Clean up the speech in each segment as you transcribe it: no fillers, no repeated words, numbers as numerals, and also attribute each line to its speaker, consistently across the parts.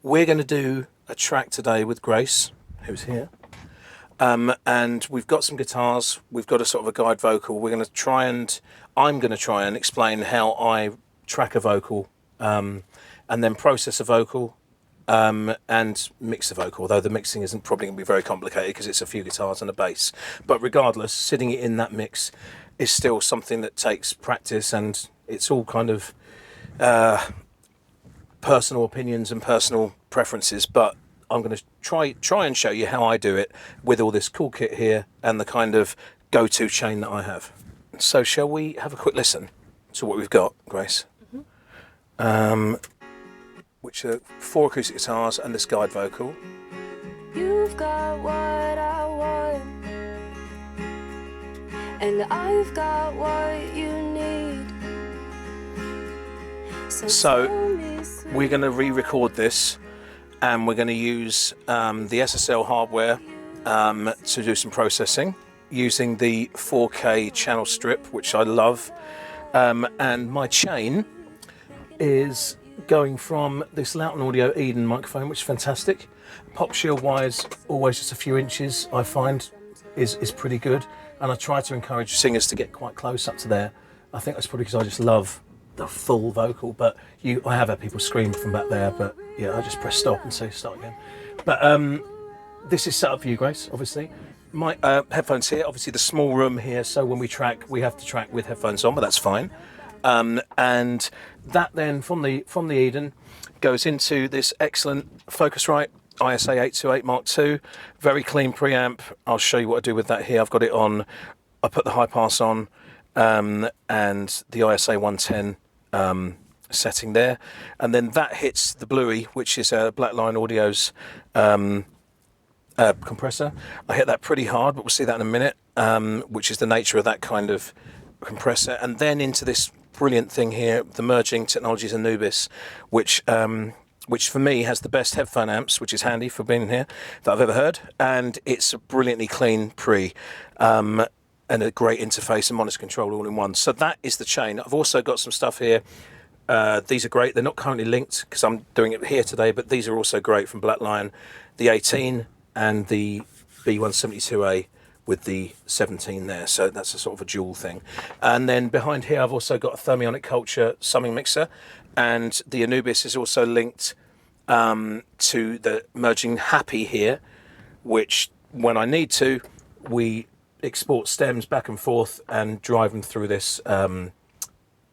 Speaker 1: we're going to do a track today with Grace, who's here. And we've got some guitars, we've got a sort of a guide vocal. I'm going to try and explain how I track a vocal, and then process a vocal, and mix a vocal, although the mixing isn't probably going to be very complicated because it's a few guitars and a bass. But regardless, sitting it in that mix is still something that takes practice, and it's all kind of personal opinions and personal preferences. But I'm going to try and show you how I do it with all this cool kit here and the kind of go-to chain that I have. So shall we have a quick listen to what we've got, Grace? Which are 4 acoustic guitars and this guide vocal.
Speaker 2: You've got what I want, and I've got what you need.
Speaker 1: So we're going to re-record this, and we're going to use the SSL hardware to do some processing using the 4K channel strip, which I love. And my chain is going from this Lauten Audio Eden microphone, which is fantastic. Pop shield wise, always just a few inches, I find is pretty good. And I try to encourage singers to get quite close up to there. I think that's probably because I just love the full vocal, but I have had people scream from back there, but yeah, I just press stop and say start again. But this is set up for you, Grace, obviously. My headphones here, obviously the small room here, so when we track, we have to track with headphones on, but that's fine. And that then from the Eden goes into this excellent Focusrite ISA 828 Mark II, very clean preamp. I'll show you what I do with that here. I've got it on, I put the high pass on, and the ISA 110 setting there, and then that hits the Bluey, which is Blackline Audio's compressor. I hit that pretty hard, but we'll see that in a minute, which is the nature of that kind of compressor. And then into this brilliant thing here, the Merging Technologies Anubis, which for me has the best headphone amps, which is handy for being here, that I've ever heard. And it's a brilliantly clean pre, and a great interface and monitor control all in one. So that is the chain. I've also got some stuff here. These are great. They're not currently linked because I'm doing it here today, but these are also great from Blackline, the 18 and the B172A with the 17 there. So that's a sort of a dual thing. And then behind here, I've also got a Thermionic Culture summing mixer, and the Anubis is also linked to the Merging Happy here, which when I need to, we export stems back and forth and drive them through this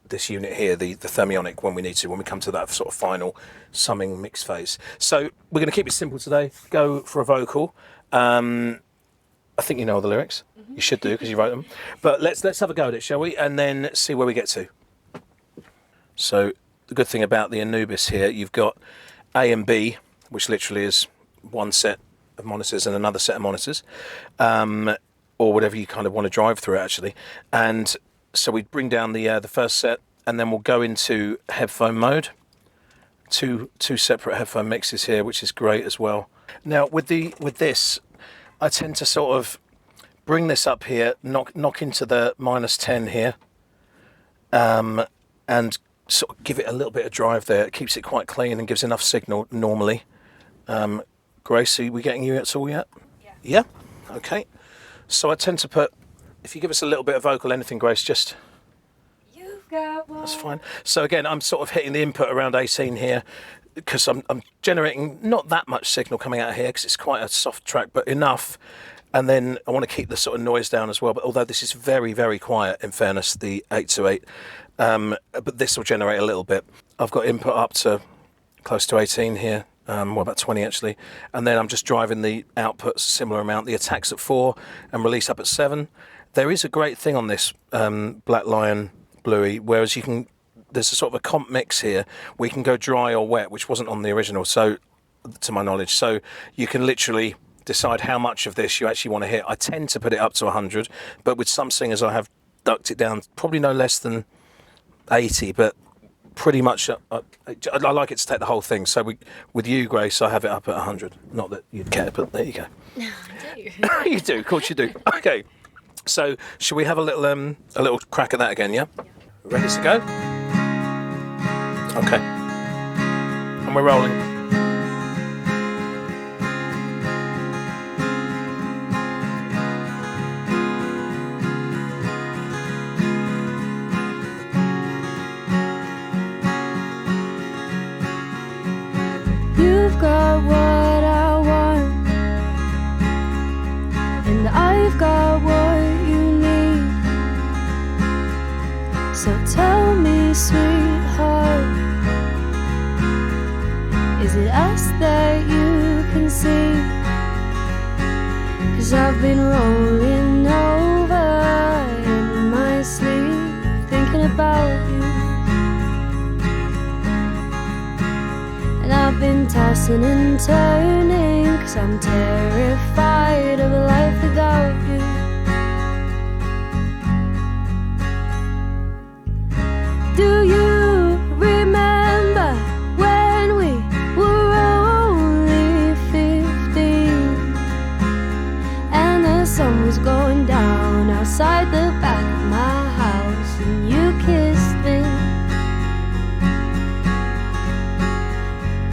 Speaker 1: this unit here, the Thermionic, when we need to, when we come to that sort of final summing mix phase. So we're going to keep it simple today. Go for a vocal. I think you know all the lyrics. You should do because you wrote them. But let's have a go at it, shall we? And then see where we get to. So the good thing about the Anubis here, you've got A and B, which literally is one set of monitors and another set of monitors, or whatever you kind of want to drive through it, actually. And so we bring down the first set, and then we'll go into headphone mode. Two separate headphone mixes here, which is great as well. Now with this, I tend to sort of bring this up here, knock into the -10 here, and sort of give it a little bit of drive there. It keeps it quite clean and gives enough signal normally. Grace, are we getting you at all yet? Yeah? Okay. So I tend to put, if you give us a little bit of vocal, anything, Grace, just...
Speaker 2: You've got one.
Speaker 1: That's fine. So again, I'm sort of hitting the input around 18 here, because I'm generating not that much signal coming out here, because it's quite a soft track, but enough. And then I want to keep the sort of noise down as well. But although this is very, very quiet, in fairness, the 828, but this will generate a little bit. I've got input up to close to 18 here, about 20 actually. And then I'm just driving the output similar amount. The attack's at 4 and release up at 7. There is a great thing on this Blackline Bluey, whereas you can, there's a sort of a comp mix here. We can go dry or wet, which wasn't on the original, so to my knowledge. So you can literally decide how much of this you actually want to hit. I tend to put it up to 100, but with some singers I have ducked it down probably no less than 80, but pretty much I like it to take the whole thing. So with you, Grace, I have it up at 100. Not that you'd care, but there you go.
Speaker 2: No, I do.
Speaker 1: You do, of course you do. Okay, so shall we have a little crack at that again? Yeah. Ready to go? Okay. And we're rolling.
Speaker 2: sweetheart? Is it us that you can see? 'Cause I've been rolling over in my sleep, thinking about you. And I've been tossing and turning, 'cause I'm terrified of a life without you. Do you remember when we were only 15 and the sun was going down outside the back of my house and you kissed me?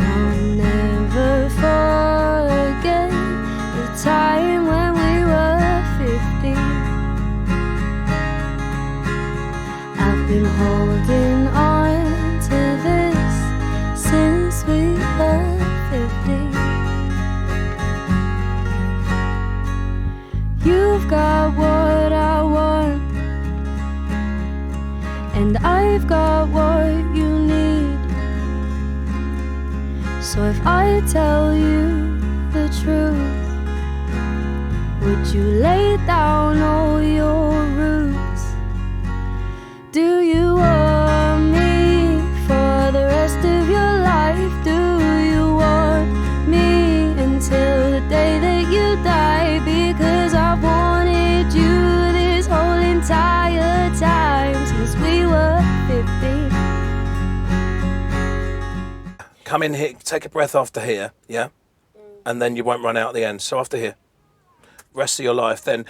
Speaker 2: I'll never forget the time when we were 15. I've been holding on to this since we were 15. You've got what I want, and I've got what you need. So if I tell you the truth, would you lay down all your roots? Do you want me for the rest of your life? Do you want me until the day that you die? Because I've wanted you this whole entire time since we were 15.
Speaker 1: Come in here, take a breath after here, yeah? And then you won't run out at the end. So after here, rest of your life, then,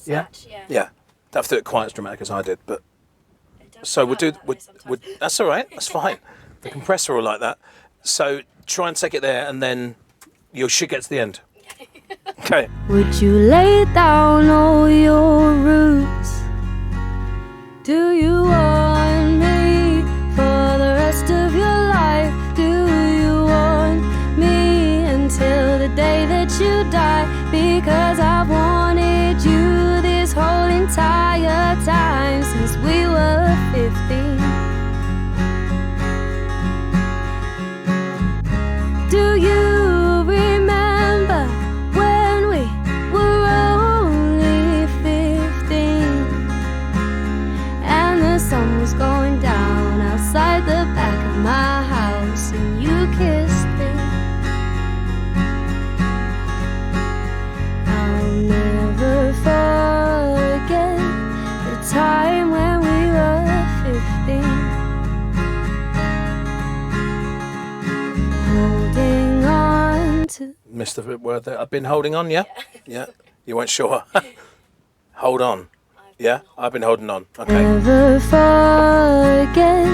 Speaker 1: yeah? Yeah. Don't have to do it quite as dramatic as I did, but. So we'll do, that's all right, that's fine. The compressor will like that. So try and take it there and then you should get to the end. Okay.
Speaker 2: Would you lay down all your roots? Do you want me for the rest of your life? Do you want me until the day that you die? Because I've wanted you this whole entire time since we were 15. Do you remember when we were only 15 and the sun was going down outside the back of my house and you kissed me? I'll never forget the time when we were 15. Holding on to.
Speaker 1: Missed the word there. I've been holding on, yeah? Yeah. You weren't sure? Hold on. Yeah? I've been holding on. Okay.
Speaker 2: Never forget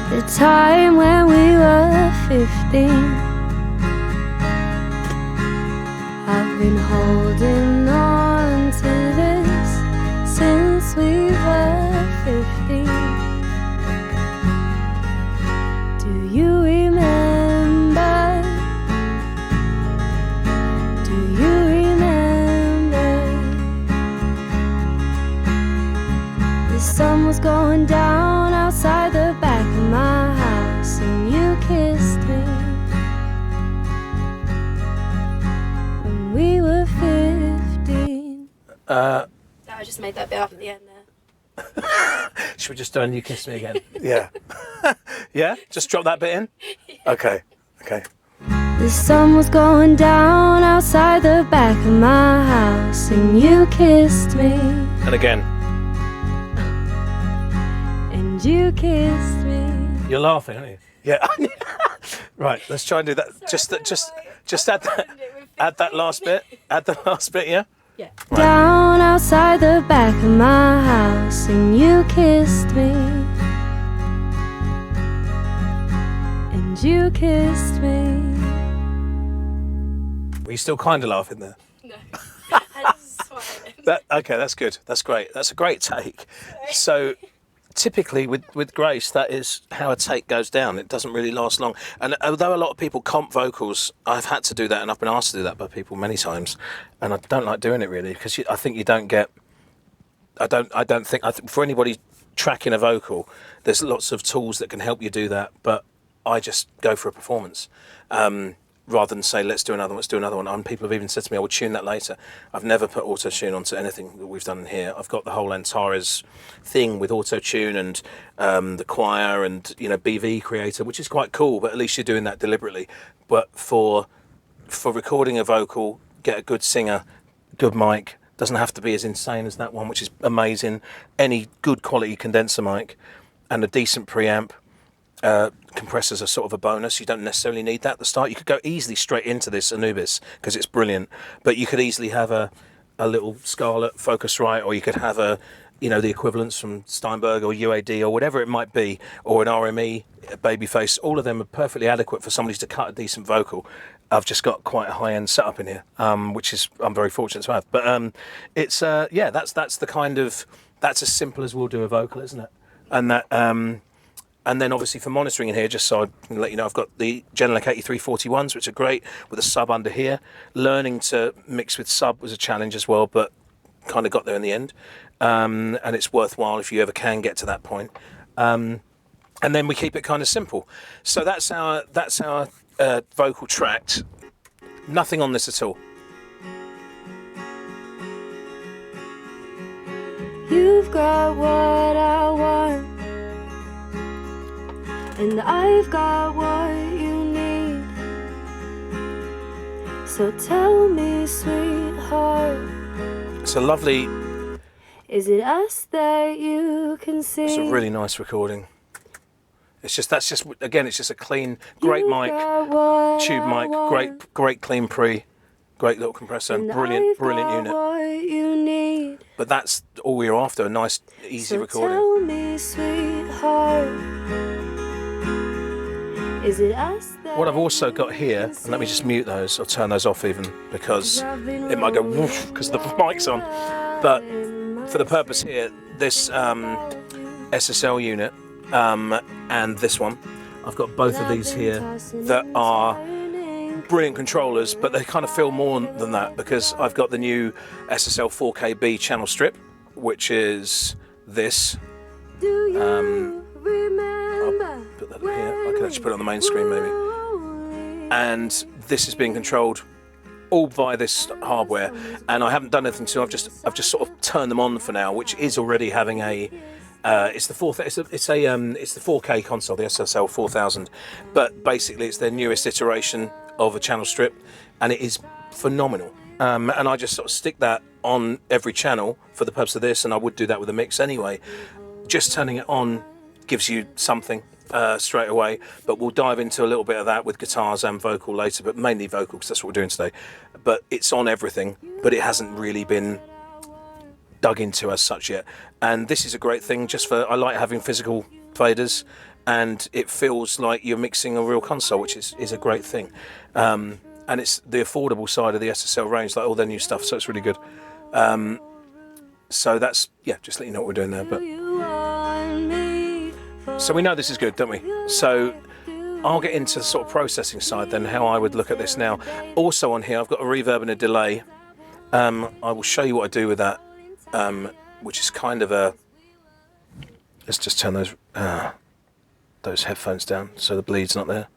Speaker 2: the time when we were 15. I've been holding on to this since we were 15. Do you remember? Do you remember? The sun was going down outside the back of my house and you kissed me. We were 15.
Speaker 3: I just made that bit up at the end there.
Speaker 1: Should we just do and you kiss me again? Yeah. Yeah? Just drop that bit in? Okay. Okay.
Speaker 2: The sun was going down outside the back of my house and you kissed me.
Speaker 1: And again.
Speaker 2: And you kissed me.
Speaker 1: You're laughing, aren't you? Yeah. Right, let's try and do that. Just add that. Add that last bit. Add the last bit, yeah?
Speaker 3: Yeah.
Speaker 1: Right.
Speaker 2: Down outside the back of my house and you kissed me. And you kissed me.
Speaker 1: Were you still kind of laughing there?
Speaker 3: No. I just swallowed.
Speaker 1: Okay, that's good. That's great. That's a great take. So typically with Grace, that is how a take goes down. It doesn't really last long. And although a lot of people comp vocals, I've had to do that and I've been asked to do that by people many times. And I don't like doing it really because I think you don't get, I don't think for anybody tracking a vocal, there's lots of tools that can help you do that, but I just go for a performance. Rather than say, let's do another one, And people have even said to me, I will tune that later. I've never put auto-tune onto anything that we've done in here. I've got the whole Antares thing with auto-tune and the choir and, you know, BV Creator, which is quite cool, but at least you're doing that deliberately. But for recording a vocal, get a good singer, good mic, doesn't have to be as insane as that one, which is amazing. Any good quality condenser mic and a decent preamp. Compressors are sort of a bonus. You don't necessarily need that at the start. You could go easily straight into this Anubis because it's brilliant, but you could easily have a little Scarlett Focusrite, or you could have a, you know, the equivalents from Steinberg or UAD or whatever it might be, or an RME, a Babyface. All of them are perfectly adequate for somebody to cut a decent vocal. I've just got quite a high-end setup in here, which is I'm very fortunate to have. But it's yeah, that's the kind of, that's as simple as we'll do a vocal, isn't it? And that. And then obviously for monitoring in here, just so I can let you know, I've got the Genelec 8341s, which are great, with a sub under here. Learning to mix with sub was a challenge as well, but kind of got there in the end. And it's worthwhile if you ever can get to that point. And then we keep it kind of simple. So that's our vocal tract. Nothing on this at all.
Speaker 2: You've got what I want, and I've got what you need. So tell me, sweetheart,
Speaker 1: It's a lovely,
Speaker 2: is it us that you can see?
Speaker 1: it's a really nice recording. It's just, that's just, again, it's just a clean, great mic, tube mic, great clean pre, great little compressor, and brilliant unit.
Speaker 2: You need.
Speaker 1: But that's all we're after, a nice, easy recording.
Speaker 2: Tell me, sweetheart, is it us that
Speaker 1: What I've also got here, and let me just mute those, or turn those off even, because it might go woof, because the mic's on. But for the purpose here, this SSL unit and this one, I've got both of these here that are brilliant controllers, but they kind of feel more than that, because I've got the new SSL 4KB channel strip, which is this. I'll put that here. I can actually put it on the main screen maybe. And this is being controlled all by this hardware, and I haven't done anything to. I've just sort of turned them on for now, which is already having a. It's the 4K console, the SSL 4000, but basically it's their newest iteration of a channel strip, and it is phenomenal. And I just sort of stick that on every channel for the purpose of this, and I would do that with a mix anyway. Just turning it on gives you something straight away, but we'll dive into a little bit of that with guitars and vocal later, but mainly vocal because that's what we're doing today. But it's on everything, but it hasn't really been dug into as such yet. And this is a great thing just for, I like having physical faders, and it feels like you're mixing a real console, which is a great thing. And it's the affordable side of the SSL range, like all their new stuff, so it's really good. So that's, yeah, just let you know what we're doing there. But so we know this is good, don't we? So I'll get into the sort of processing side then, how I would look at this now. Also on here, I've got a reverb and a delay. I will show you what I do with that, which is kind of a, let's just turn those headphones down so the bleed's not there.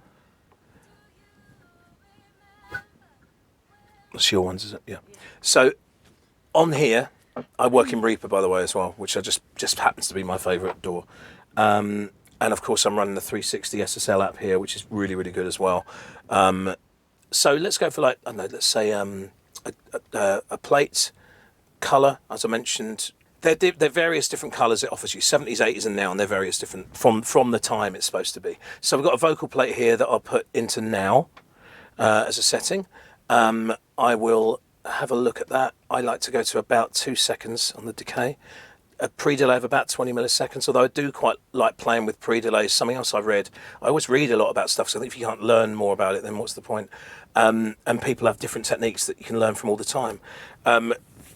Speaker 1: That's your ones, is it? Yeah. So on here, I work in Reaper, by the way, as well, which I just happens to be my favourite DAW. And of course, I'm running the 360 SSL app here, which is really, really good as well. So let's go for, like, I don't know, let's say a plate colour, as I mentioned. They're various different colours it offers you, 70s, 80s and now, and they're various different from the time it's supposed to be. So we've got a vocal plate here that I'll put into now as a setting. I will have a look at that. I like to go to about 2 seconds on the decay. A pre-delay of about 20 milliseconds, although I do quite like playing with pre-delays. Something else I've read, I always read a lot about stuff, so I think if you can't learn more about it, then what's the point? And people have different techniques that you can learn from all the time.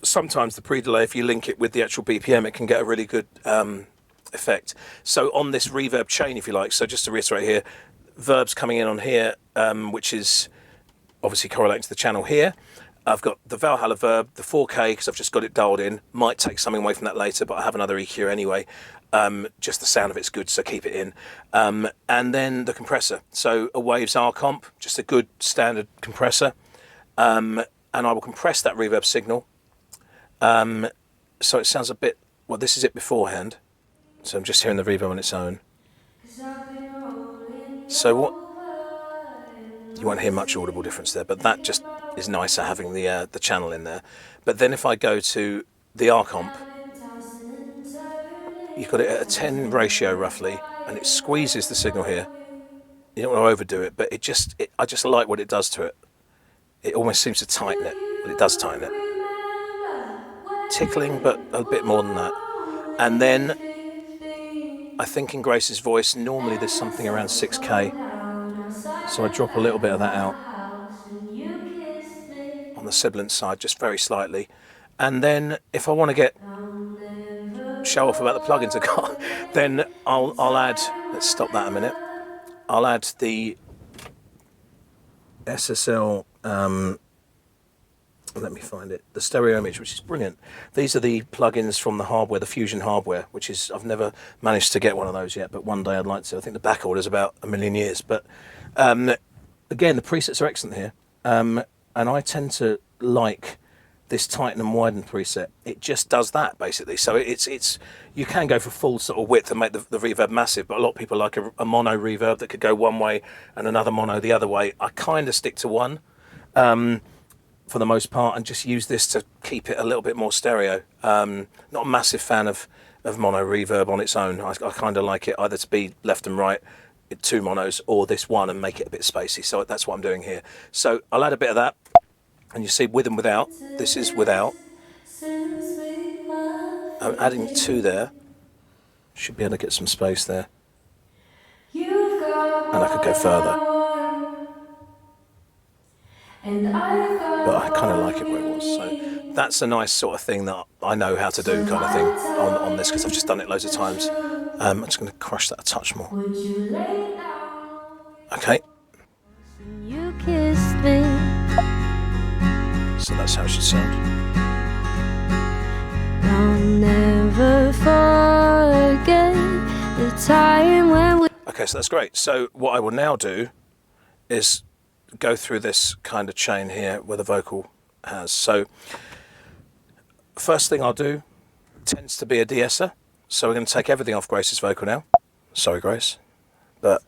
Speaker 1: Sometimes the pre-delay, if you link it with the actual BPM, it can get a really good effect. So on this reverb chain, if you like, so just to reiterate here, verbs coming in on here, which is obviously correlating to the channel here. I've got the Valhalla Verb, the 4K, because I've just got it dialed in. Might take something away from that later, but I have another EQ anyway. Just the sound of it's good, so keep it in. And then the compressor. So a Waves R comp, just a good standard compressor. And I will compress that reverb signal. So it sounds a bit, well, this is it beforehand. So I'm just hearing the reverb on its own. So what, you won't hear much audible difference there, but that just is nicer having the channel in there. But then if I go to the R comp, you've got it at a 10 ratio roughly, and it squeezes the signal here. You don't want to overdo it, but I just like what it does to it. It almost seems to tighten it, but it does tighten it. Tickling, but a bit more than that. And then I think in Grace's voice, normally there's something around 6K. So I drop a little bit of that out on the sibilant side, just very slightly. And then if I want to show off about the plugins I got, then I'll add, let's stop that a minute. I'll add the SSL, let me find it, the stereo image, which is brilliant. These are the plugins from the hardware, the Fusion hardware, which is, I've never managed to get one of those yet, but one day I'd like to. I think the back order's about 1,000,000 years. But again, the presets are excellent here. And I tend to like this tighten and widen preset. It just does that basically. So it's you can go for full sort of width and make the reverb massive, but a lot of people like a mono reverb that could go one way and another mono the other way. I kind of stick to one for the most part, and just use this to keep it a little bit more stereo. Not a massive fan of mono reverb on its own. I kind of like it either to be left and right, 2 monos, or this one and make it a bit spacey. So that's what I'm doing here. So I'll add a bit of that, and you see with and without. This is without. I'm adding 2 there. Should be able to get some space there. And I could go further. But I kind of like it where it was. So that's a nice sort of thing that I know how to do, kind of thing, on this, because I've just done it loads of times. I'm just going to crush that a touch more. Okay.
Speaker 2: You kissed me.
Speaker 1: So that's how it should sound.
Speaker 2: I'll never forget the time when we...
Speaker 1: Okay, so that's great. So what I will now do is go through this kind of chain here where the vocal has. So first thing I'll do tends to be a de-esser. So we're going to take everything off Grace's vocal now. Sorry, Grace, but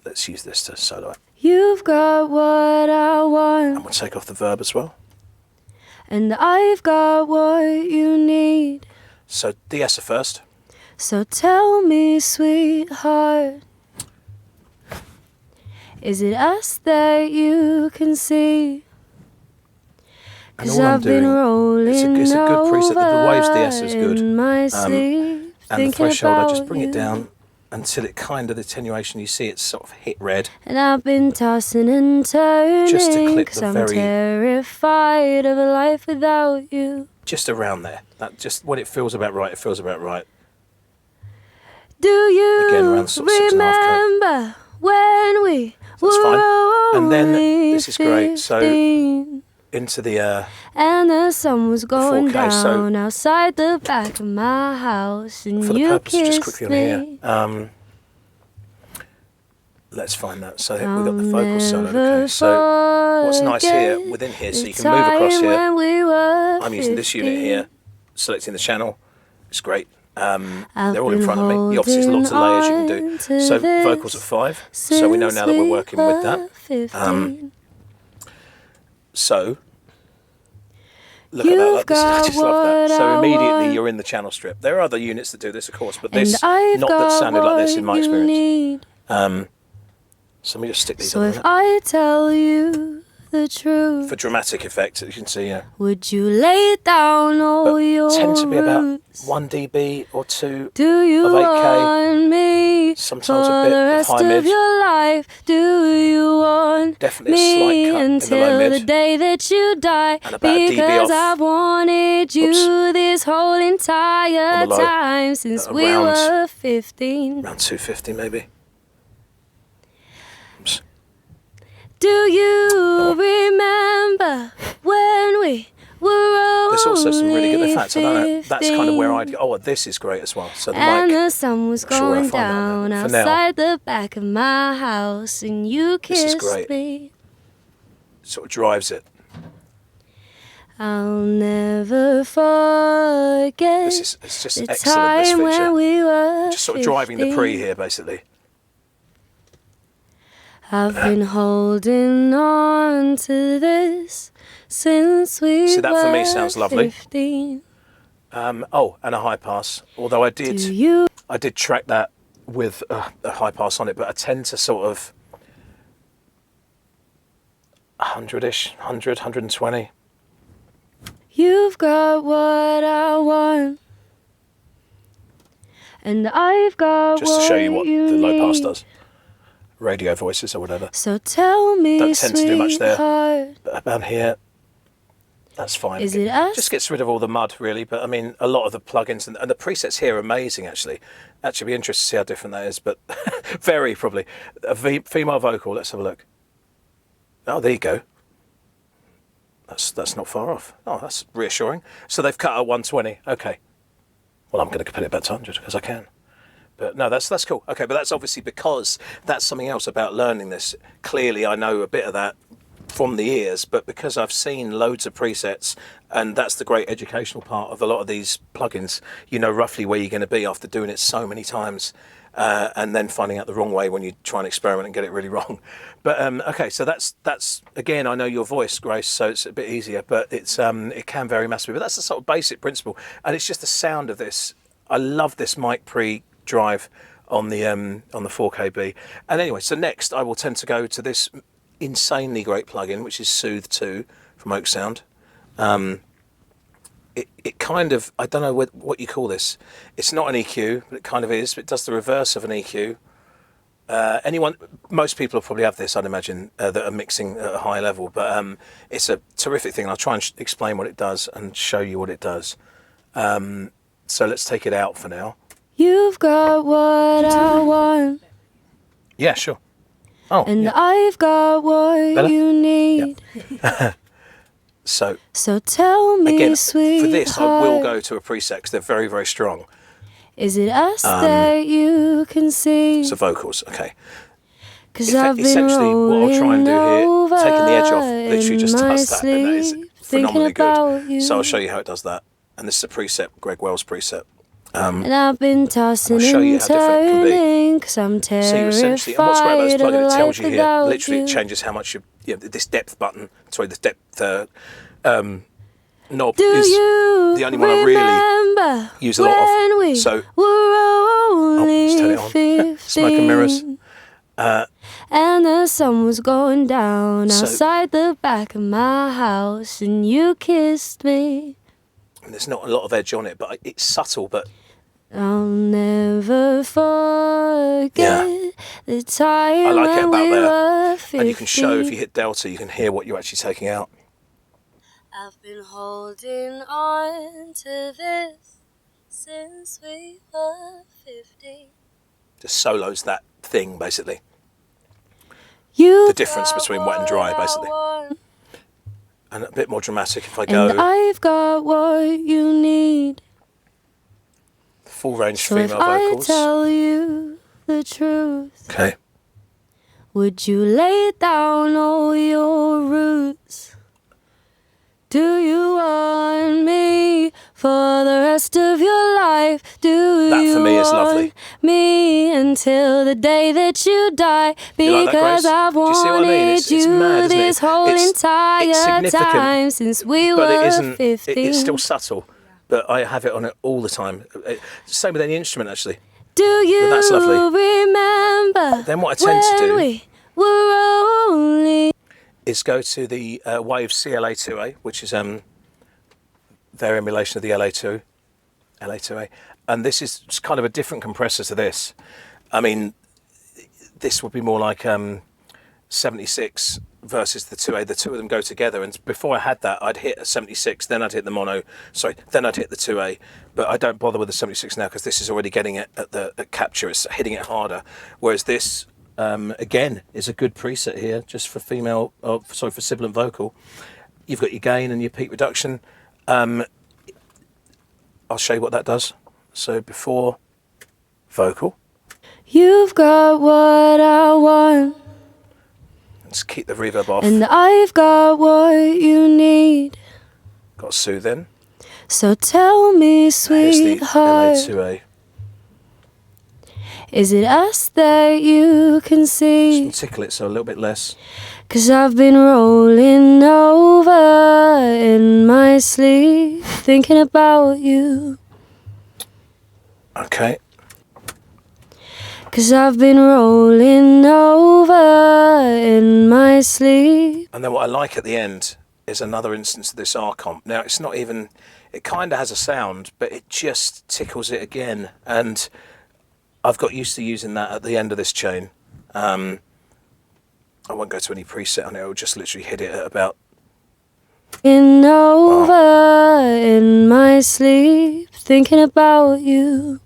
Speaker 1: let's use this to solo it.
Speaker 2: You've got what I want,
Speaker 1: And we'll take off the verb as well.
Speaker 2: and I've got what you need.
Speaker 1: So de-esser first.
Speaker 2: So tell me, sweetheart, is it us that you can see?
Speaker 1: And
Speaker 2: 'Cause
Speaker 1: all I'm
Speaker 2: I've been
Speaker 1: doing,
Speaker 2: rolling
Speaker 1: it's a good preset. The waves de-esser is
Speaker 2: over
Speaker 1: good.
Speaker 2: in my sleep,
Speaker 1: And the
Speaker 2: thinking
Speaker 1: threshold, I just
Speaker 2: about
Speaker 1: bring
Speaker 2: you.
Speaker 1: it down until it kind of, the attenuation, you see it's sort of hit red.
Speaker 2: And I've been tossing and turning,
Speaker 1: Just to clip
Speaker 2: 'cause
Speaker 1: the
Speaker 2: I'm
Speaker 1: very-
Speaker 2: terrified of a life without you.
Speaker 1: Just around there. That just when it feels about right, it feels about right.
Speaker 2: Do you
Speaker 1: Again, around sort of 6.5 K.
Speaker 2: remember when we
Speaker 1: So that's
Speaker 2: were
Speaker 1: fine. And then
Speaker 2: only
Speaker 1: this is great. So
Speaker 2: 15,
Speaker 1: into the
Speaker 2: and the sun was going
Speaker 1: 4K, so-
Speaker 2: down outside the back of my house, and
Speaker 1: for the
Speaker 2: you
Speaker 1: purpose of just
Speaker 2: kissed
Speaker 1: quickly
Speaker 2: me.
Speaker 1: on here. Let's find that. So we've got
Speaker 2: I'll
Speaker 1: the vocal solo.
Speaker 2: never
Speaker 1: Okay. So what's nice here
Speaker 2: forget
Speaker 1: within here, so
Speaker 2: the
Speaker 1: you can move across
Speaker 2: time
Speaker 1: here.
Speaker 2: when we were
Speaker 1: I'm using this unit
Speaker 2: 15.
Speaker 1: here, selecting the channel. It's great.
Speaker 2: I've
Speaker 1: They're all in
Speaker 2: been
Speaker 1: front of me. Obviously, there's lots of layers you can do.
Speaker 2: holding on
Speaker 1: So
Speaker 2: to
Speaker 1: vocals at
Speaker 2: this
Speaker 1: 5. So we know now that we're working with that.
Speaker 2: since we were 15.
Speaker 1: So look at that.
Speaker 2: You've
Speaker 1: Like, this is, I
Speaker 2: got
Speaker 1: just love that.
Speaker 2: what
Speaker 1: So
Speaker 2: I
Speaker 1: immediately
Speaker 2: want.
Speaker 1: you're in the channel strip. There are other units that do this, of course, but
Speaker 2: And
Speaker 1: this
Speaker 2: I've
Speaker 1: not that
Speaker 2: got
Speaker 1: sounded like this in my
Speaker 2: what you
Speaker 1: experience.
Speaker 2: need.
Speaker 1: So let me just stick these
Speaker 2: So
Speaker 1: on
Speaker 2: if
Speaker 1: there.
Speaker 2: I tell you the truth,
Speaker 1: For dramatic effect, you can see, yeah.
Speaker 2: would you lay down all
Speaker 1: But
Speaker 2: your
Speaker 1: tend to be about
Speaker 2: roots?
Speaker 1: 1 dB or 2
Speaker 2: Do you
Speaker 1: of 8K.
Speaker 2: want me
Speaker 1: Sometimes
Speaker 2: for
Speaker 1: a bit
Speaker 2: the
Speaker 1: of
Speaker 2: rest
Speaker 1: high
Speaker 2: of
Speaker 1: mid.
Speaker 2: your life? Do you want
Speaker 1: Definitely a
Speaker 2: me
Speaker 1: slight cut in the low
Speaker 2: until
Speaker 1: mid.
Speaker 2: the day that you die?
Speaker 1: And about a dB
Speaker 2: Because
Speaker 1: off.
Speaker 2: I've wanted you
Speaker 1: Oops.
Speaker 2: this whole entire
Speaker 1: On the low.
Speaker 2: time since we
Speaker 1: Around-
Speaker 2: were 15.
Speaker 1: Around 250 maybe. Oops.
Speaker 2: Do you remember
Speaker 1: There's also some really good effects. I don't know. That's kind of where I'd go. Oh, this is great as well. So the
Speaker 2: And
Speaker 1: mic.
Speaker 2: the sun was
Speaker 1: Sure, I'll
Speaker 2: going
Speaker 1: find
Speaker 2: down
Speaker 1: that. For now.
Speaker 2: outside the back of my house, and you
Speaker 1: This is
Speaker 2: kissed
Speaker 1: great.
Speaker 2: me.
Speaker 1: Sort of drives it.
Speaker 2: I'll never forget
Speaker 1: It's just
Speaker 2: the
Speaker 1: excellent, this
Speaker 2: time when
Speaker 1: feature.
Speaker 2: we were
Speaker 1: Just sort of driving the
Speaker 2: 15.
Speaker 1: pre here, basically.
Speaker 2: I've been holding on to this since we
Speaker 1: See, that
Speaker 2: were
Speaker 1: for me sounds lovely.
Speaker 2: 15.
Speaker 1: Oh, and a high pass. Although I did track that with a high pass on it, but I tend to sort of 100-ish, 100, 120.
Speaker 2: You've got what I want, and I've got
Speaker 1: Just to show you what the low pass
Speaker 2: need.
Speaker 1: does. Radio voices or whatever.
Speaker 2: So tell me,
Speaker 1: Don't tend to do much there.
Speaker 2: sweetheart,
Speaker 1: But about here, that's fine.
Speaker 2: is it us?
Speaker 1: Just gets rid of all the mud, really. But I mean, a lot of the plugins and the presets here are amazing, actually. Actually, be interested to see how different that is, but very probably. A female vocal. Let's have a look. Oh, there you go. That's not far off. Oh, that's reassuring. So they've cut out 120. Okay. Well, I'm going to put it back to 100 because I can. But no, that's cool. Okay, but that's obviously because that's something else about learning this. Clearly, I know a bit of that from the ears, but because I've seen loads of presets, and that's the great educational part of a lot of these plugins, you know roughly where you're going to be after doing it so many times, and then finding out the wrong way when you try and experiment and get it really wrong. But okay, so that's again, I know your voice, Grace, so it's a bit easier, but it's it can vary massively. But that's the sort of basic principle, and it's just the sound of this. I love this mic pre drive on the 4KB. And anyway, so next I will tend to go to this insanely great plugin, which is Soothe 2 from Oak Sound. It kind of, I don't know what you call this. It's not an EQ, but it kind of is. It does the reverse of an EQ. Most people will probably have this, I'd imagine, that are mixing at a high level. But it's a terrific thing. I'll try and explain what it does and show you what it does. So let's take it out for now.
Speaker 2: You've got what I want,
Speaker 1: Yeah, sure. Oh,
Speaker 2: and
Speaker 1: yeah.
Speaker 2: I've got what
Speaker 1: Better?
Speaker 2: you need.
Speaker 1: So
Speaker 2: tell me,
Speaker 1: again,
Speaker 2: sweetheart,
Speaker 1: for this, I will go to a preset because they're very, very strong.
Speaker 2: is it us that you can see?
Speaker 1: So vocals, okay.
Speaker 2: 'Cause I've been
Speaker 1: Essentially, what I'll try and do
Speaker 2: rolling
Speaker 1: here, taking the edge off,
Speaker 2: over
Speaker 1: literally
Speaker 2: in
Speaker 1: just
Speaker 2: my
Speaker 1: does that, and that is
Speaker 2: sleep, thinking
Speaker 1: phenomenally
Speaker 2: about
Speaker 1: good.
Speaker 2: you.
Speaker 1: So I'll show you how it does that. And this is a preset, Greg Wells preset.
Speaker 2: And I've been tossing
Speaker 1: I'll show you
Speaker 2: and
Speaker 1: how different it can be.
Speaker 2: turning 'cause I'm
Speaker 1: So you
Speaker 2: terrified
Speaker 1: essentially, and what's great about this
Speaker 2: of
Speaker 1: plugin, it tells
Speaker 2: life
Speaker 1: you here,
Speaker 2: without
Speaker 1: literally it
Speaker 2: you.
Speaker 1: changes how much this depth button, sorry, this depth knob
Speaker 2: Do
Speaker 1: is
Speaker 2: you
Speaker 1: the only one I really
Speaker 2: remember
Speaker 1: use a lot
Speaker 2: when
Speaker 1: of.
Speaker 2: we
Speaker 1: So,
Speaker 2: were only
Speaker 1: let's turn it on.
Speaker 2: 15,
Speaker 1: Smoke and mirrors.
Speaker 2: and the sun was going down
Speaker 1: So-
Speaker 2: outside the back of my house, and you kissed me.
Speaker 1: And there's not a lot of edge on it, but it's subtle, but
Speaker 2: I'll never forget the time
Speaker 1: I like it
Speaker 2: when
Speaker 1: about
Speaker 2: we
Speaker 1: there.
Speaker 2: were 15.
Speaker 1: And you can show if you hit delta, you can hear what you're actually taking out.
Speaker 2: I've been holding on to this since we were 15.
Speaker 1: Just solos that thing, basically.
Speaker 2: You
Speaker 1: The difference between wet and dry, basically. And a bit more dramatic if I go
Speaker 2: And I've got what you need.
Speaker 1: full range
Speaker 2: So if
Speaker 1: female
Speaker 2: I
Speaker 1: vocals.
Speaker 2: tell you the truth,
Speaker 1: Okay.
Speaker 2: would you lay down all your roots? Do you want me for the rest of your life? Do
Speaker 1: That
Speaker 2: you
Speaker 1: for me is
Speaker 2: want
Speaker 1: lovely.
Speaker 2: me until the day that you die?
Speaker 1: You like that,
Speaker 2: Because
Speaker 1: Grace?
Speaker 2: I've
Speaker 1: Do you see what I mean?
Speaker 2: wanted
Speaker 1: It's
Speaker 2: you
Speaker 1: mad, isn't it?
Speaker 2: this whole
Speaker 1: It's
Speaker 2: entire
Speaker 1: significant,
Speaker 2: time since we
Speaker 1: But
Speaker 2: were
Speaker 1: it isn't.
Speaker 2: 15.
Speaker 1: It's still subtle, but I have it on it all the time. Same with any instrument, actually.
Speaker 2: Do you
Speaker 1: that's lovely.
Speaker 2: remember
Speaker 1: Then what I tend to
Speaker 2: when
Speaker 1: do
Speaker 2: we were only
Speaker 1: is go to the Wave CLA2A, which is their emulation of the LA2A, and this is just kind of a different compressor to this. I mean, this would be more like 76 versus the 2A. The two of them go together, and before I had that, I'd hit a 76, then I'd hit the mono, then I'd hit the 2A, but I don't bother with the 76 now because this is already getting it at capture, it's hitting it harder, whereas this, again, is a good preset here, just for for sibilant vocal. You've got your gain and your peak reduction. I'll show you what that does. So before vocal.
Speaker 2: You've got what I want,
Speaker 1: Let's keep the reverb off.
Speaker 2: and I've got what you need.
Speaker 1: Got Soothe in.
Speaker 2: So tell me,
Speaker 1: Here's the
Speaker 2: sweetheart,
Speaker 1: LA2A.
Speaker 2: is it us that you can see?
Speaker 1: Just tickle it so a little bit less.
Speaker 2: 'Cause I've been rolling over in my sleep, thinking about you.
Speaker 1: Okay.
Speaker 2: 'Cause I've been rolling over in my sleep.
Speaker 1: And then what I like at the end is another instance of this R comp. Now it's not even, it kind of has a sound, but it just tickles it again. And I've got used to using that at the end of this chain. I won't go to any preset on it, I'll just literally hit it at about.
Speaker 2: In over in my sleep, thinking about you.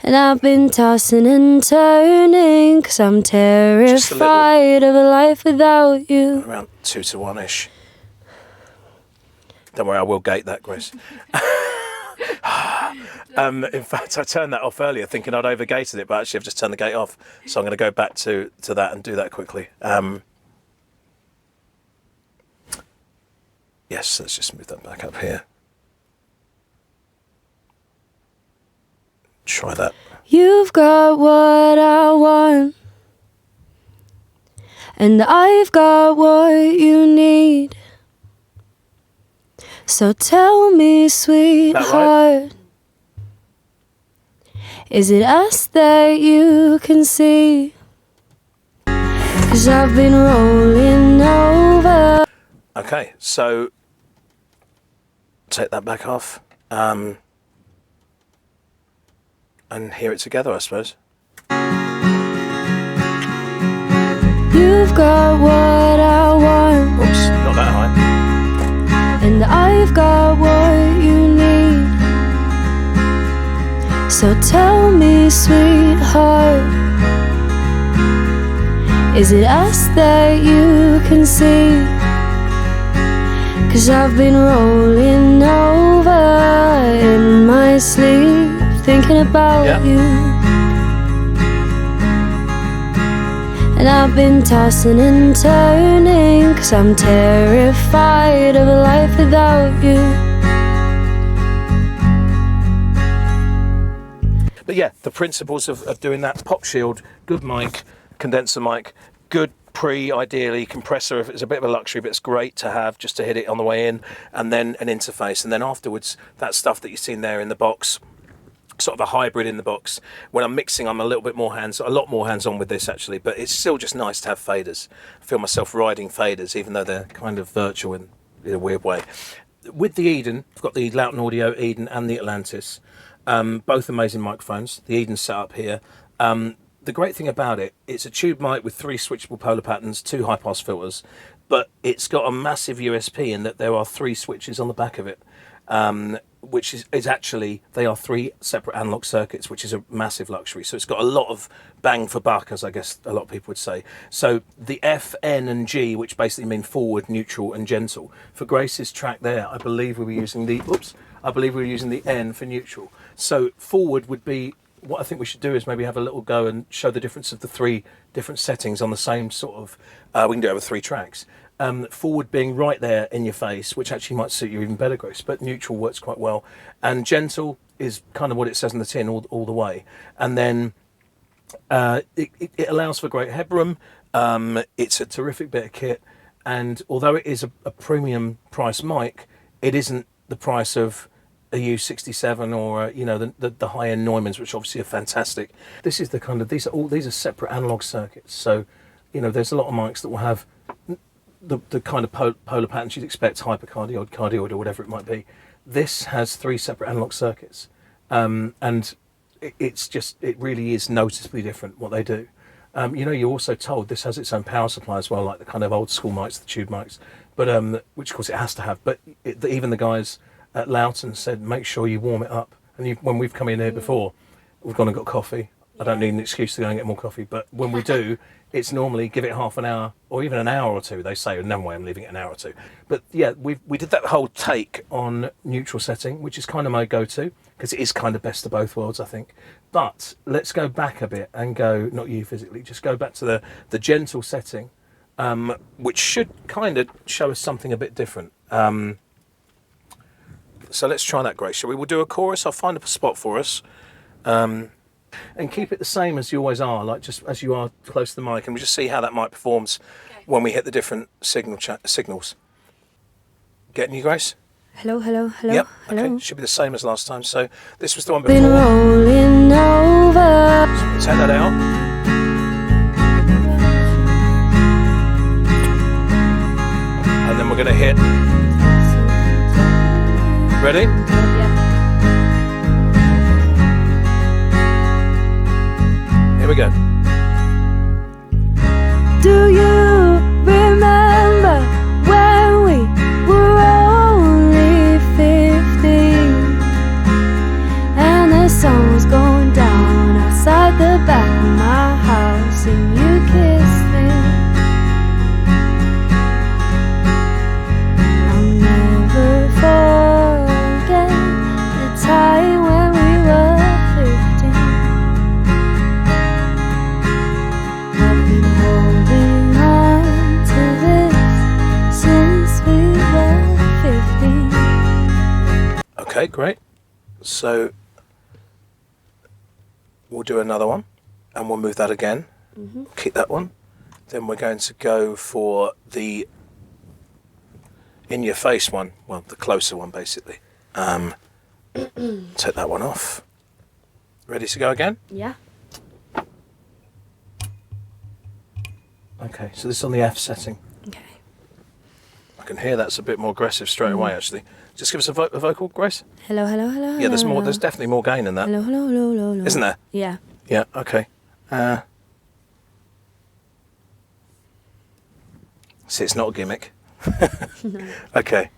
Speaker 2: And I've been tossing and turning, 'cause I'm terrified of a life without you.
Speaker 1: Around 2 to 1-ish. Don't worry, I will gate that, Grace. In fact, I turned that off earlier thinking I'd overgated it, but actually I've just turned the gate off. So I'm going to go back to that and do that quickly. Yes, let's just move that back up here. Try that.
Speaker 2: You've got what I want, and I've got what you need. So tell me, sweetheart, is it us that you can see? 'Cause I've been rolling over.
Speaker 1: Okay, so take that back off. And hear it together, I suppose.
Speaker 2: You've got what I want,
Speaker 1: Oops, not that high.
Speaker 2: and I've got what you need. So tell me, sweetheart, is it us that you can see? 'Cause I've been rolling over in my sleep, thinking about you. And I've been tossing and turning, 'cause I'm terrified of a life without you.
Speaker 1: But yeah, the principles of doing that: pop shield, good mic, condenser mic, good ideally compressor if it's a bit of a luxury, but it's great to have just to hit it on the way in, and then an interface, and then afterwards that stuff that you've seen there in the box, sort of a hybrid in the box. When I'm mixing, I'm a lot more hands-on with this actually, but it's still just nice to have faders. I feel myself riding faders, even though they're kind of virtual in a weird way. With the Eden, I've got the Lauten Audio Eden and the Atlantis, both amazing microphones. The Eden's set up here. The great thing about it, it's a tube mic with 3 switchable polar patterns, 2 high-pass filters, but it's got a massive USP in that there are 3 switches on the back of it. Which is actually, they are 3 separate analog circuits, which is a massive luxury. So it's got a lot of bang for buck, as I guess a lot of people would say. So the F, N and G, which basically mean forward, neutral and gentle. For Grace's track there, I believe we were using the, N for neutral. So forward would be, what I think we should do is maybe have a little go and show the difference of the 3 different settings on the same sort of, we can do it over 3 tracks. Forward being right there in your face, which actually might suit you even better, Grace, but neutral works quite well. And gentle is kind of what it says on the tin all the way. And then it allows for great headroom. It's a terrific bit of kit. And although it is a premium price mic, it isn't the price of a U67 or the high-end Neumanns, which obviously are fantastic. This is the kind of, these are separate analog circuits. So, there's a lot of mics that will have the kind of polar patterns you'd expect, hypercardioid, cardioid, or whatever it might be. This has 3 separate analog circuits, and it really is noticeably different what they do. You're also told this has its own power supply as well, like the kind of old school mics, the tube mics, but which of course it has to have. But even the guys at Lauten said, make sure you warm it up. And when we've come in here before, we've gone and got coffee. I don't need an excuse to go and get more coffee, but when we do, it's normally give it half an hour or even an hour or two. They say, no way, I'm leaving it an hour or two. But yeah, we did that whole take on neutral setting, which is kind of my go-to, because it is kind of best of both worlds, I think. But let's go back a bit and go, not you physically, just go back to the gentle setting, which should kind of show us something a bit different. So let's try that, Grace. Shall we? We'll do a chorus. I'll find a spot for us. And keep it the same as you always are, like just as you are close to the mic, and we'll just see how that mic performs when we hit the different signals. Getting you, Grace?
Speaker 2: Hello, hello, hello.
Speaker 1: Yep.
Speaker 2: Hello.
Speaker 1: Okay. Should be the same as last time. So this was the one
Speaker 2: Been
Speaker 1: before.
Speaker 2: rolling over.
Speaker 1: So take that out. And then we're going to hit. Ready?
Speaker 2: Yeah.
Speaker 1: Here we go.
Speaker 2: Do you remember when we were only 15 and the sun was going down outside the back of my house and you kissed me? I'll never forget the time when we were 15. I've been holding on to this since we were 15.
Speaker 1: Okay, great. So we'll do another one and we'll move that again. Keep that one. Then we're going to go for the in your face one. Well, the closer one basically. Take that one off. Ready to go again?
Speaker 2: Yeah.
Speaker 1: Okay, so this is on the F setting.
Speaker 2: Okay.
Speaker 1: I can hear that's a bit more aggressive straight away actually. Just give us a vocal, Grace.
Speaker 2: Hello, hello, hello.
Speaker 1: Yeah, there's
Speaker 2: hello,
Speaker 1: more.
Speaker 2: hello.
Speaker 1: There's definitely more gain in that.
Speaker 2: Hello, hello, hello, hello, hello.
Speaker 1: Isn't there?
Speaker 2: Yeah.
Speaker 1: Yeah, okay. See, it's not a gimmick. Okay.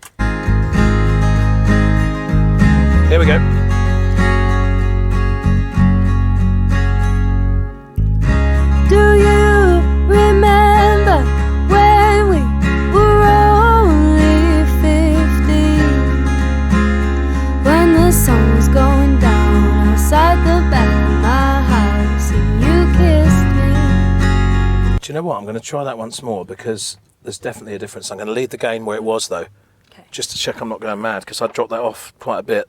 Speaker 1: Here we go.
Speaker 2: Do you remember when we were only 15? When the sun was going down outside the back of my house and you kissed me?
Speaker 1: Do you know what? I'm going to try that once more because there's definitely a difference. I'm going to leave the gain where it was though,
Speaker 2: Okay.
Speaker 1: just to check I'm not going mad because I dropped that off quite a bit.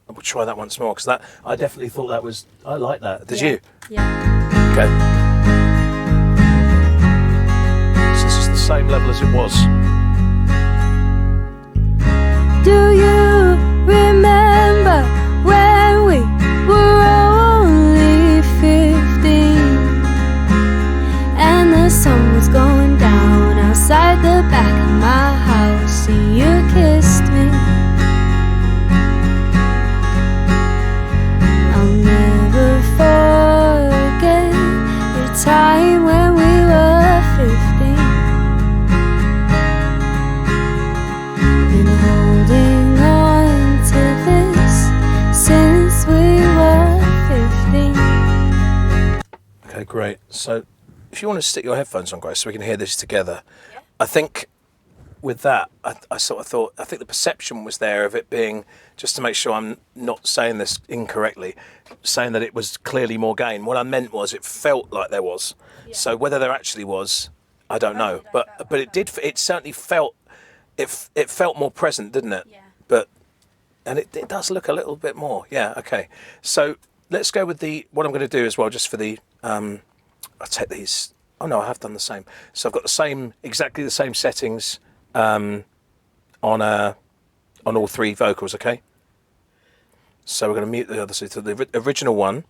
Speaker 1: I will try that once more because that I definitely thought that was. I like that. Did you?
Speaker 2: Yeah.
Speaker 1: Okay. So this is the same level as it was.
Speaker 2: Do you remember when we were only 15 and the sun was going down outside the back of my house and you kissed me? I'll never forget the time when we were 15. Been holding on to this since we were 15.
Speaker 1: Okay, great. So if you want to stick your headphones on, Grace, so we can hear this together. Yeah. I think with that, I sort of thought, I think the perception was there of it being, just to make sure I'm not saying this incorrectly, saying that it was clearly more gain. What I meant was it felt like there was. Yeah. So whether there actually was, I don't know. But it did, it certainly felt, it felt more present, didn't it?
Speaker 3: Yeah.
Speaker 1: But, and it does look a little bit more. Yeah, okay. So let's go with what I'm going to do as well, just for the, I'll take these. Oh no, I have done the same. So I've got exactly the same settings on all three vocals. Okay. So we're going to mute the other. So the original one.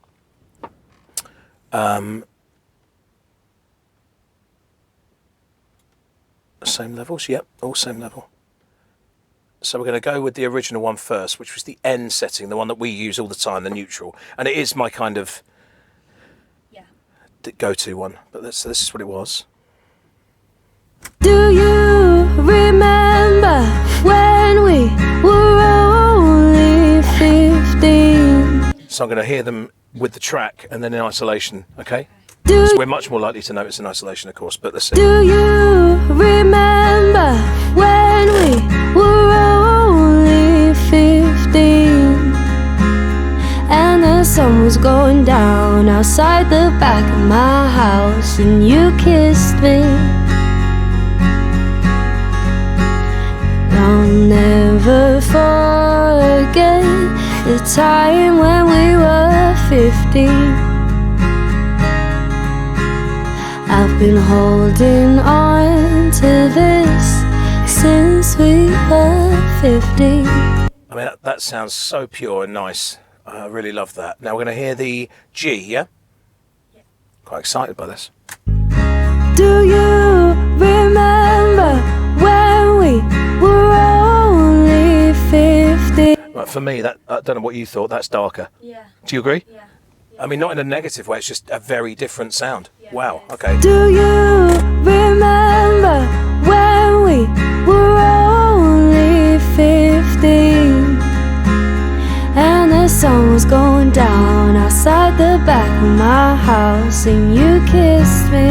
Speaker 1: Same levels. Yep, all same level. So we're going to go with the original one first, which was the N setting, the one that we use all the time, the neutral, and it is my kind of go-to one, but this is what it was.
Speaker 2: Do you remember when we were only 15?
Speaker 1: So I'm going to hear them with the track and then in isolation, okay?
Speaker 2: Do,
Speaker 1: So we're much more likely to notice in isolation, of course, but let's see.
Speaker 2: do you remember when we were only 15 and the sun was going down outside the back of my house and you kissed me? I'll never forget the time when we were 15. I've been holding on to this since we were 15.
Speaker 1: I mean, that sounds so pure and nice. I really love that. Now we're going to hear the G, yeah? Quite excited by this.
Speaker 2: Do you remember when we were only 15?
Speaker 1: Right, for me, that I don't know what you thought, that's darker.
Speaker 3: Yeah.
Speaker 1: Do you agree?
Speaker 3: Yeah.
Speaker 1: I mean, not in a negative way, it's just a very different sound. Wow, okay.
Speaker 2: Do you remember when we were only 15 and the sun was going down outside the back of my house and you kissed me?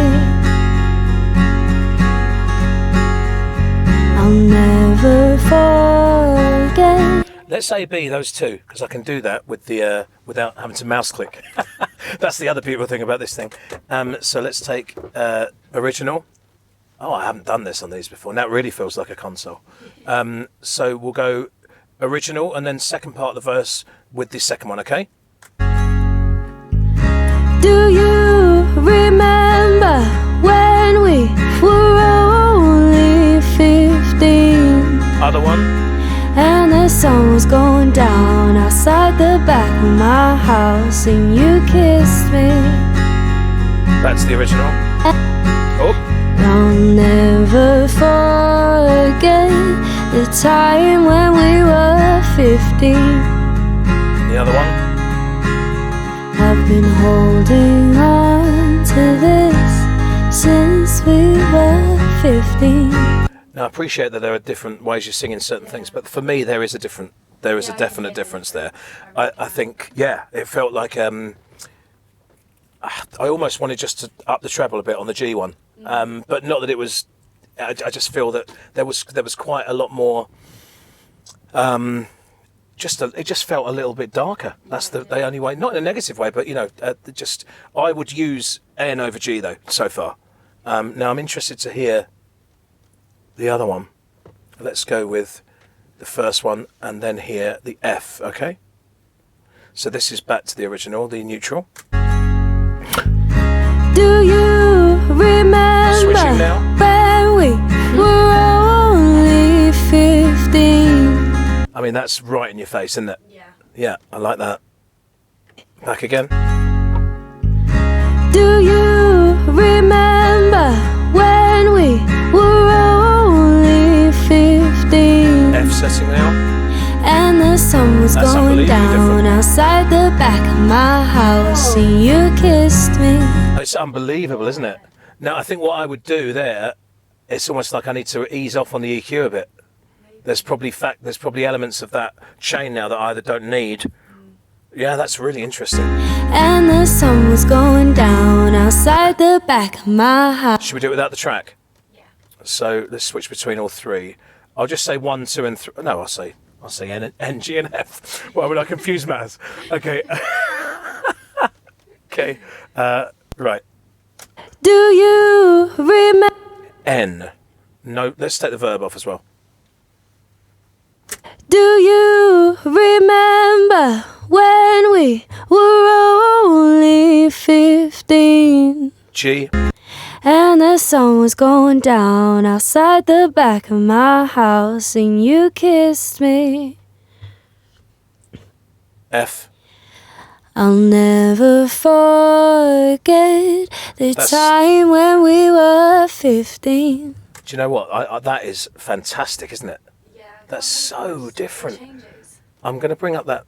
Speaker 2: I'll never forget.
Speaker 1: Let's say B, those two, because I can do that with the without having to mouse click. That's the other beautiful thing about this thing. So let's take original. Oh, I haven't done this on these before. Now it really feels like a console. So we'll go original and then second part of the verse with the second one, okay?
Speaker 2: Do you remember when we were only 15
Speaker 1: Other one.
Speaker 2: and the sun was going down outside the back of my house and you kissed me?
Speaker 1: That's the original. Oh,
Speaker 2: I'll never forget the time when we were 15.
Speaker 1: the other one.
Speaker 2: I've been holding on to this since we were 15.
Speaker 1: Now I appreciate that there are different ways you're singing certain things, but for me there is a definite difference there. I think, yeah, it felt like I almost wanted just to up the treble a bit on the G one, but not that it was. I just feel that there was quite a lot more. It just felt a little bit darker. That's the only way, not in a negative way, but you know, just I would use N over G though so far. Now I'm interested to hear the other one. Let's go with the first one and then hear the F, okay? So this is back to the original, the neutral.
Speaker 2: Do you remember
Speaker 1: Switching now.
Speaker 2: when we were only 15?
Speaker 1: I mean, that's right in your face, isn't it?
Speaker 3: Yeah.
Speaker 1: Yeah, I like that. Back again.
Speaker 2: Do you remember when we were only 15
Speaker 1: F setting now.
Speaker 2: and the sun was
Speaker 1: That's
Speaker 2: going
Speaker 1: unbelievably
Speaker 2: down
Speaker 1: different.
Speaker 2: outside the back of my house and you kissed me?
Speaker 1: It's unbelievable, isn't it? Now, I think what I would do there, it's almost like I need to ease off on the EQ a bit. There's probably elements of that chain now that I either don't need. Yeah, that's really interesting.
Speaker 2: And the sun was going down outside the back of my house.
Speaker 1: Should we do it without the track?
Speaker 3: Yeah.
Speaker 1: So let's switch between all three. I'll just say 1, 2, and 3. No, I'll say N, G, and F. Why would I confuse maths? Okay. Okay. Right.
Speaker 2: Do you remember?
Speaker 1: N. No, let's take the verb off as well.
Speaker 2: Do you remember when we were only 15
Speaker 1: G.
Speaker 2: and the sun was going down outside the back of my house and you kissed me?
Speaker 1: F.
Speaker 2: I'll never forget the
Speaker 1: That's-
Speaker 2: time when we were 15.
Speaker 1: Do you know what? That is fantastic, isn't it?
Speaker 3: Yeah.
Speaker 1: That's so different.
Speaker 3: Changes.
Speaker 1: I'm going to bring up that.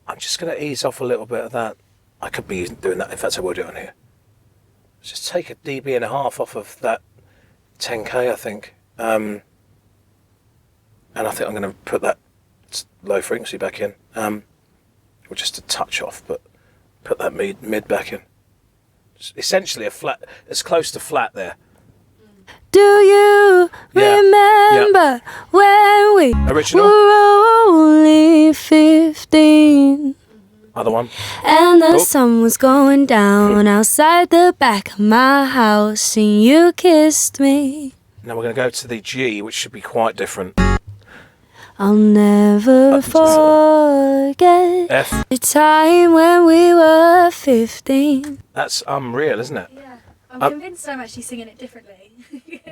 Speaker 1: I'm just going to ease off a little bit of that. I could be doing that if that's how we'll do it on here. Just take a dB and a half off of that 10K, I think. And I think I'm going to put that low frequency back in. Or just a touch off, but Put that mid back in. It's essentially a flat, as close to flat there.
Speaker 2: Do you remember when we
Speaker 1: Original.
Speaker 2: were only 15?
Speaker 1: Other one.
Speaker 2: And the sun was going down outside the back of my house, and you kissed me.
Speaker 1: Now we're going to go to the G, which should be quite different.
Speaker 2: I'll never forget
Speaker 1: F.
Speaker 2: the time when we were 15.
Speaker 1: That's unreal, isn't it?
Speaker 3: Yeah. I'm convinced I'm actually singing it differently.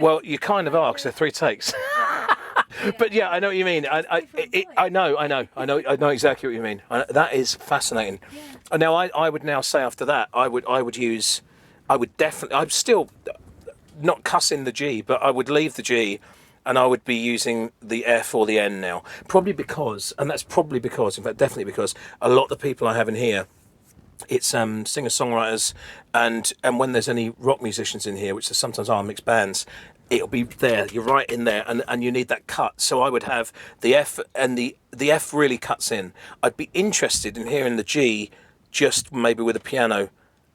Speaker 1: Well, you kind of are, because they're 3 takes. But yeah, I know what you mean. I know exactly what you mean. That is fascinating. Yeah. Now, I would now say after that, I would definitely, I'm still not cussing the G, but I would leave the G, and I would be using the F or the N now. Probably because, in fact, definitely because a lot of the people I have in here, it's singer-songwriters, and when there's any rock musicians in here, which there sometimes are mixed bands, it'll be there. You're right in there, and you need that cut. So I would have the F, and the F really cuts in. I'd be interested in hearing the G, just maybe with a piano,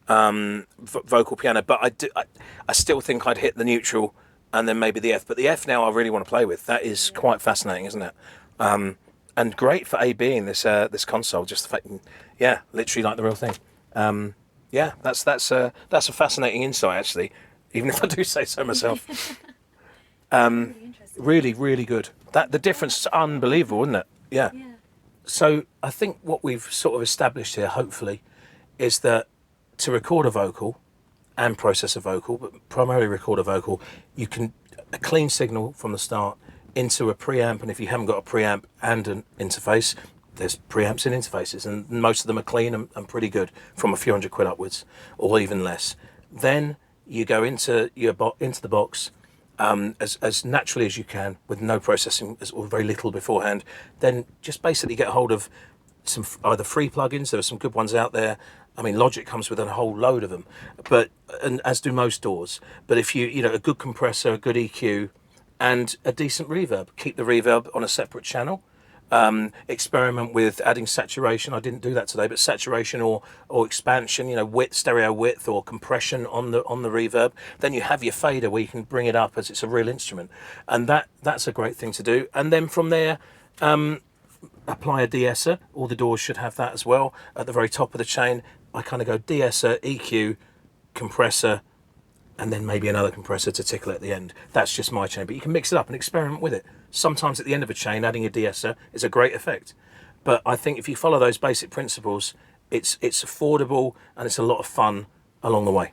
Speaker 1: vocal piano. But I still think I'd hit the neutral, and then maybe the F. But the F now I really want to play with. That is quite fascinating, isn't it? And great for AB in this console. Just the fact, literally like the real thing. That's a fascinating insight, actually, even if I do say so myself. Really, really good. The difference is unbelievable, isn't it? Yeah. So I think what we've sort of established here, hopefully, is that to record a vocal and process a vocal, but primarily record a vocal, you can a clean signal from the start into a preamp, and if you haven't got a preamp and an interface, there's preamps and interfaces, and most of them are clean and pretty good from a few £100 upwards, or even less. Then you go into the box as naturally as you can, with no processing or very little beforehand. Then just basically get hold of some either free plugins. There are some good ones out there. I mean, Logic comes with a whole load of them, and as do most DAWs. But if you a good compressor, a good EQ, and a decent reverb, keep the reverb on a separate channel. Experiment with adding saturation. I didn't do that today, but saturation or expansion, width, stereo width, or compression on the reverb. Then you have your fader where you can bring it up as it's a real instrument, and that's a great thing to do. And then from there, apply a de-esser. All the DAWs should have that as well. At the very top of the chain, I kind of go de-esser, EQ, compressor, and then maybe another compressor to tickle at the end. That's just my chain, but you can mix it up and experiment with it. Sometimes at the end of a chain, adding a de-esser is a great effect. But I think if you follow those basic principles, it's affordable and it's a lot of fun along the way.